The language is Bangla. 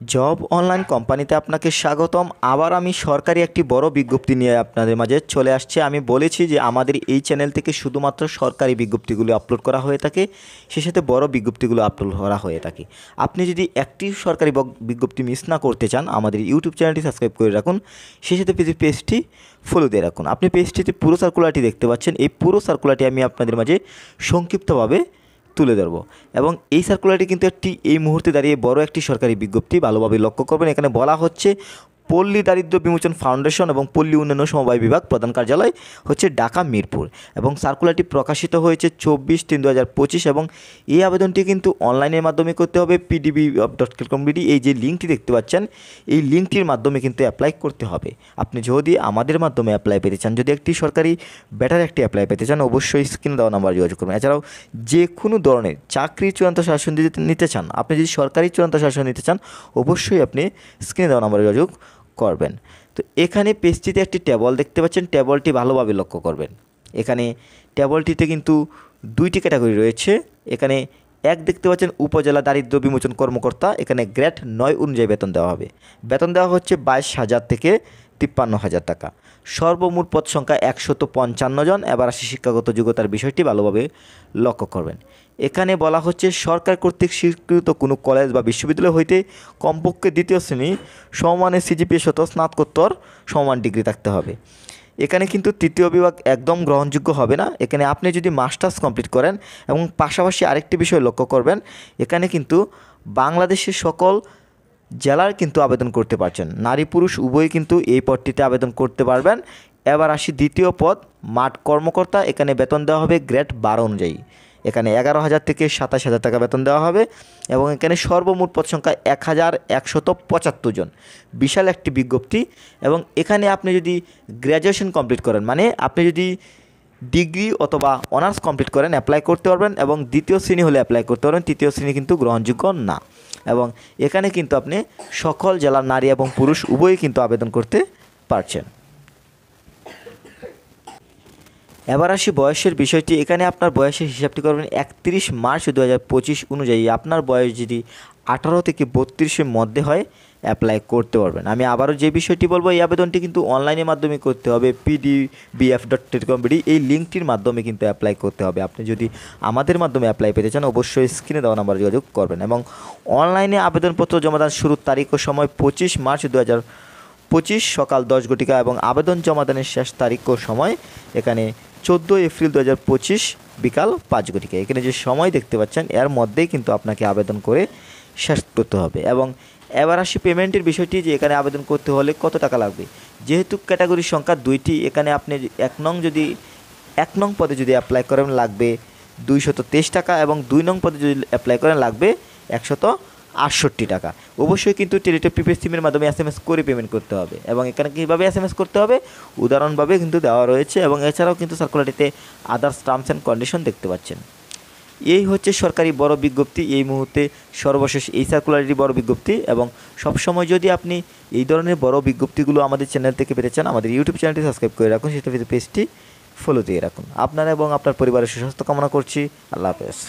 জব অনলাইন কোম্পানিতে আপনাকে স্বাগতম। আবার আমি সরকারি একটি বড় বিজ্ঞপ্তি নিয়ে আপনাদের মাঝে চলে আসছি। আমি বলেছি যে আমাদের এই চ্যানেল থেকে শুধুমাত্র সরকারি বিজ্ঞপ্তিগুলো আপলোড করা হয়ে থাকে, সে সাথে বড় বিজ্ঞপ্তিগুলো আপলোড করা হয়ে থাকে। আপনি যদি একটি সরকারি বিজ্ঞপ্তি মিস না করতে চান, আমাদের ইউটিউব চ্যানেলটি সাবস্ক্রাইব করে রাখুন, সে সাথে পেজটি ফলো দিয়ে রাখুন। আপনি পেজটিতে পুরো সার্কুলারটি দেখতে পাচ্ছেন। এই পুরো সার্কুলারটি আমি আপনাদের মাঝে সংক্ষিপ্তভাবে তুলে ধরব এবং এই সার্কুলারটি কিন্তু এই মুহূর্তে দাঁড়িয়ে বড় একটি সরকারি বিজ্ঞপ্তি, ভালোভাবে লক্ষ্য করবেন। এখানে বলা হচ্ছে পল্লী দারিদ্র্য বিমোচন ফাউন্ডেশন এবং পল্লী উন্নয়ন সমবায় বিভাগ প্রধান কার্যালয় হচ্ছে ঢাকা মিরপুর, এবং সার্কুলারটি প্রকাশিত হয়েছে 24/3/2025 এবং এই আবেদনটি কিন্তু অনলাইনের মাধ্যমে করতে হবে। pdb.com.bd এই যে লিঙ্কটি দেখতে পাচ্ছেন, এই লিঙ্কটির মাধ্যমে কিন্তু অ্যাপ্লাই করতে হবে। আপনি যদি আমাদের মাধ্যমে অ্যাপ্লাই পেতে চান, যদি একটি সরকারি বেটার একটি অ্যাপ্লাই পেতে চান, অবশ্যই স্ক্রিনে দেওয়া নাম্বার যোগাযোগ করবেন। এছাড়াও যে কোনো ধরনের চাকরির চূড়ান্ত শাসন নিতে চান, আপনি যদি সরকারি চূড়ান্ত শাসন নিতে চান, অবশ্যই আপনি স্ক্রিনে দেওয়া নাম্বারে যোগাযোগ করবেন। তো এখানে পেজটিতে একটি টেবল দেখতে পাচ্ছেন, টেবলটি ভালোভাবে লক্ষ্য করবেন। এখানে টেবলটিতে কিন্তু দুইটি ক্যাটাগরি রয়েছে। এখানে এক দেখতে পাচ্ছেন উপজেলা দারিদ্র্য বিমোচন কর্মকর্তা, এখানে গ্রেড 9 অনুযায়ী বেতন দেওয়া হবে। বেতন দেওয়া হচ্ছে 22,000 থেকে 53,000 টাকা। সর্বমোট পদ সংখ্যা 155 জন। এবার আসি শিক্ষাগত যোগ্যতার বিষয়টি ভালোভাবে লক্ষ্য করবেন। এখানে বলা হচ্ছে সরকার কর্তৃক স্বীকৃত কোনো কলেজ বা বিশ্ববিদ্যালয় হইতে কমপক্ষে দ্বিতীয় শ্রেণী সমমানের সিজিপিএ সহ স্নাতকোত্তর সমান ডিগ্রি থাকতে হবে। এখানে কিন্তু তৃতীয় বিভাগ একদম গ্রহণযোগ্য হবে না। এখানে আপনি যদি মাস্টার্স কমপ্লিট করেন, এবং পাশাপাশি আরেকটি বিষয় লক্ষ্য করবেন, এখানে কিন্তু বাংলাদেশের সকল জেলার কিন্তু আবেদন করতে পারছেন। নারী পুরুষ উভয়ই কিন্তু এই পদটিতে আবেদন করতে পারবেন। এবার আসি দ্বিতীয় পদ, মাঠ কর্মকর্তা। এখানে বেতন দেওয়া হবে গ্রেড 12 অনুযায়ী। এখানে 11,000 থেকে 27,000 টাকা বেতন দেওয়া হবে, এবং এখানে সর্বমোট পদ সংখ্যা 1,175 জন। বিশাল একটি বিজ্ঞপ্তি। এবং এখানে আপনি যদি গ্র্যাজুয়েশন কমপ্লিট করেন, মানে আপনি যদি ডিগ্রি অথবা অনার্স কমপ্লিট করেন, অ্যাপ্লাই করতে পারবেন, এবং দ্বিতীয় শ্রেণী হলে অ্যাপ্লাই করতে পারবেন। তৃতীয় শ্রেণী কিন্তু গ্রহণযোগ্য না। এবং এখানে কিন্তু আপনি সকল জেলার নারী এবং পুরুষ উভয়ই কিন্তু আবেদন করতে পারছেন। এবার আসি বয়সের বিষয়টি। এখানে আপনার বয়সের হিসাবটি করবেন 31 মার্চ 2025 অনুযায়ী। আপনার বয়স যদি 18 থেকে 32-এর মধ্যে হয়, অ্যাপ্লাই করতে পারবেন। আমি আবারও যে বিষয়টি বলবো, এই আবেদনটি কিন্তু অনলাইনের মাধ্যমে করতে হবে। pdbf.com.bd এই লিঙ্কটির মাধ্যমে কিন্তু অ্যাপ্লাই করতে হবে। আপনি যদি আমাদের মাধ্যমে অ্যাপ্লাই পেতে চান, অবশ্যই স্ক্রিনে দেওয়া নাম্বারে যোগাযোগ করবেন। এবং অনলাইনে আবেদনপত্র জমাদান শুরুর তারিখ ও সময় 25 মার্চ 2025 সকাল 10 ঘটিকা, এবং আবেদন জমাদানের শেষ তারিখ ও সময় এখানে 14 এপ্রিল 2025 বিকাল 5 ঘটিকা। এখানে যে সময় দেখতে পাচ্ছেন, এর মধ্যেই কিন্তু আপনাকে আবেদন করে শেষ করতে হবে। এবং এবার আসি পেমেন্টের বিষয়টি, যে এখানে আবেদন করতে হলে কত টাকা লাগবে। যেহেতু ক্যাটাগরির সংখ্যা দুইটি, এখানে আপনি এক নং পদে যদি অ্যাপ্লাই করেন লাগবে 223 টাকা, এবং 2 নং পদে যদি অ্যাপ্লাই করেন লাগবে 168 টাকা। অবশ্যই কিন্তু টেলিটক প্রিপেড সিমের মাধ্যমে SMS করে পেমেন্ট করতে হবে। এবং এখানে কীভাবে SMS করতে হবে উদাহরণভাবে কিন্তু দেওয়া রয়েছে। এবং এছাড়াও কিন্তু সার্কুলারটিতে আদার্স টার্মস অ্যান্ড কন্ডিশন দেখতে পাচ্ছেন। এই হচ্ছে সরকারি বড় বিজ্ঞপ্তি, এই মুহূর্তে সর্বশেষ এই সার্কুলারটি বড় বিজ্ঞপ্তি। এবং সবসময় যদি আপনি এই ধরনের বড় বিজ্ঞপ্তিগুলো আমাদের চ্যানেল থেকে পেতে চান, আমাদের ইউটিউব চ্যানেলটি সাবস্ক্রাইব করে রাখুন, সেটা পেজটি ফলো দিয়ে রাখুন। আপনারা এবং আপনার পরিবারের সুস্বাস্থ্য কামনা করছি। আল্লাহ হাফেজ।